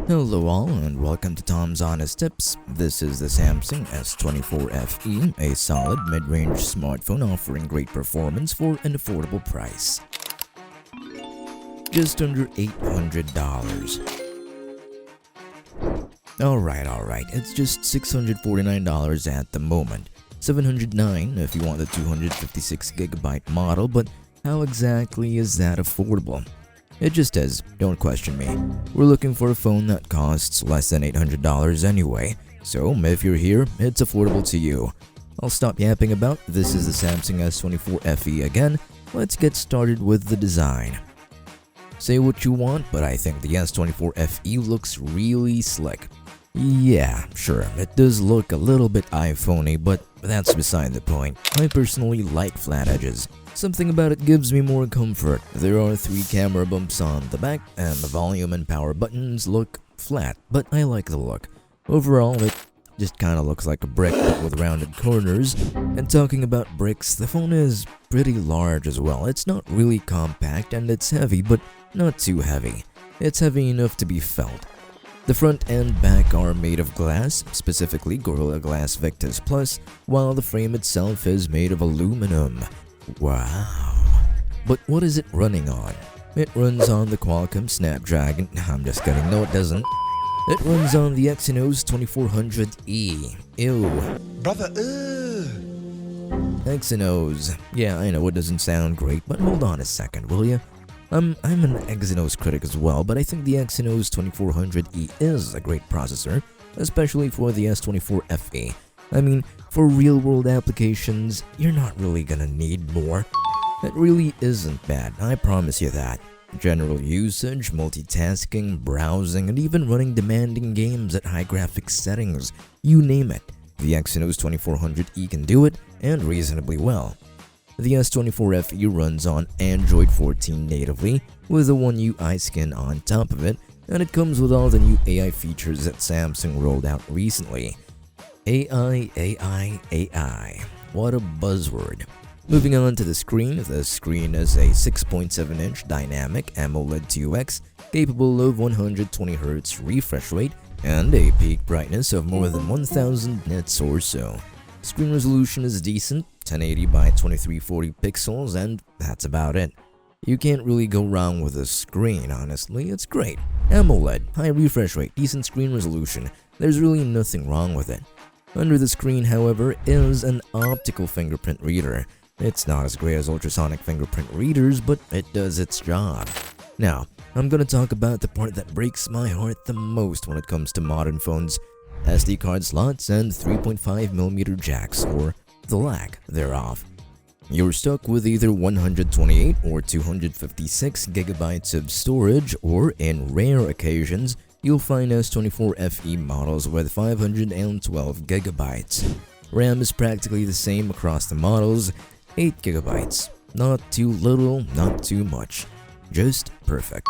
Hello all and welcome to Tom's Honest Tips. This is the Samsung S24 FE, a solid mid-range smartphone offering great performance for an affordable price. Just under $800. Alright, it's just $649 at the moment. $709 if you want the 256GB model, but how exactly is that affordable? It just is, don't question me. We're looking for a phone that costs less than $800 anyway, so if you're here, it's affordable to you. I'll stop yapping about. This is the Samsung S24 FE again. Let's get started with the design. Say what you want, but I think the S24 FE looks really slick. Yeah, sure, it does look a little bit iPhone-y, but that's beside the point. I personally like flat edges. Something about it gives me more comfort. There are 3 camera bumps on the back, and the volume and power buttons look flat, but I like the look. Overall, it just kinda looks like a brick but with rounded corners. And talking about bricks, the phone is pretty large as well. It's not really compact and it's heavy, but not too heavy. It's heavy enough to be felt. The front and back are made of glass, specifically Gorilla Glass Victus Plus, while the frame itself is made of aluminum. Wow. But what is it running on? It runs on the Qualcomm Snapdragon. I'm just kidding, no it doesn't. It runs on the Exynos 2400E. Ew. Brother, Exynos. Yeah, I know it doesn't sound great, but hold on a second, will ya? I'm an Exynos critic as well, but I think the Exynos 2400E is a great processor, especially for the S24 FE. I mean, for real-world applications, you're not really gonna need more. It really isn't bad, I promise you that. General usage, multitasking, browsing, and even running demanding games at high graphics settings, you name it. The Exynos 2400E can do it, and reasonably well. The S24 FE runs on Android 14 natively, with a One UI skin on top of it, and it comes with all the new AI features that Samsung rolled out recently. AI. What a buzzword. Moving on to the screen is a 6.7-inch dynamic AMOLED 2X, capable of 120Hz refresh rate and a peak brightness of more than 1000 nits or so. Screen resolution is decent, 1080 by 2340 pixels, and that's about it. You can't really go wrong with this screen, honestly, it's great. AMOLED, high refresh rate, decent screen resolution, there's really nothing wrong with it. Under the screen, however, is an optical fingerprint reader. It's not as great as ultrasonic fingerprint readers, but it does its job. Now, I'm gonna talk about the part that breaks my heart the most when it comes to modern phones: SD card slots and 3.5mm jacks, or the lack thereof. You're stuck with either 128 or 256GB of storage, or in rare occasions, you'll find S24 FE models with 512GB. RAM is practically the same across the models, 8GB. Not too little, not too much. Just perfect.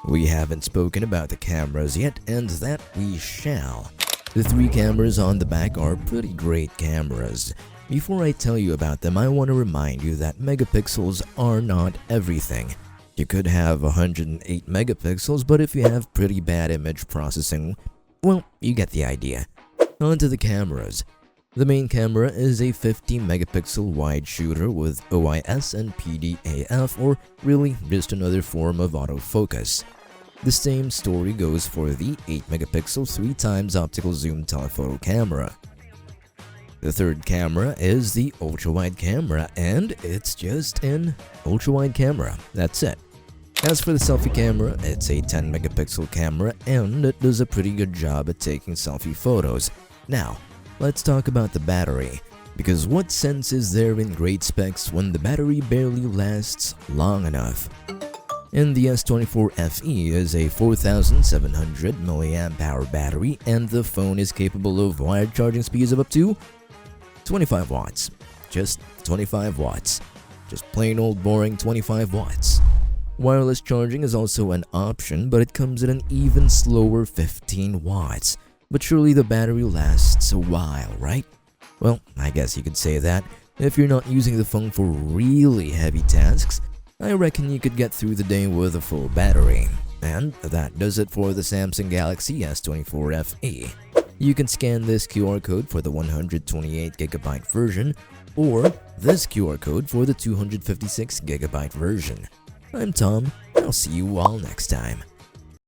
We haven't spoken about the cameras yet, and that we shall. The 3 cameras on the back are pretty great cameras. Before I tell you about them, I want to remind you that megapixels are not everything. You could have 108 megapixels, but if you have pretty bad image processing, well, you get the idea. On to the cameras. The main camera is a 50-megapixel wide shooter with OIS and PDAF, or really just another form of autofocus. The same story goes for the 8-megapixel 3x optical zoom telephoto camera. The third camera is the ultra-wide camera, and it's just an ultra-wide camera, that's it. As for the selfie camera, it's a 10-megapixel camera, and it does a pretty good job at taking selfie photos. Now, let's talk about the battery, because what sense is there in great specs when the battery barely lasts long enough? And the S24 FE is a 4700 mAh battery, and the phone is capable of wired charging speeds of up to 25 watts. Just 25 watts. Just plain old boring 25 watts. Wireless charging is also an option, but it comes at an even slower 15 watts. But surely the battery lasts a while, right? Well, I guess you could say that. If you're not using the phone for really heavy tasks, I reckon you could get through the day with a full battery. And that does it for the Samsung Galaxy S24 FE. You can scan this QR code for the 128GB version, or this QR code for the 256GB version. I'm Tom, I'll see you all next time.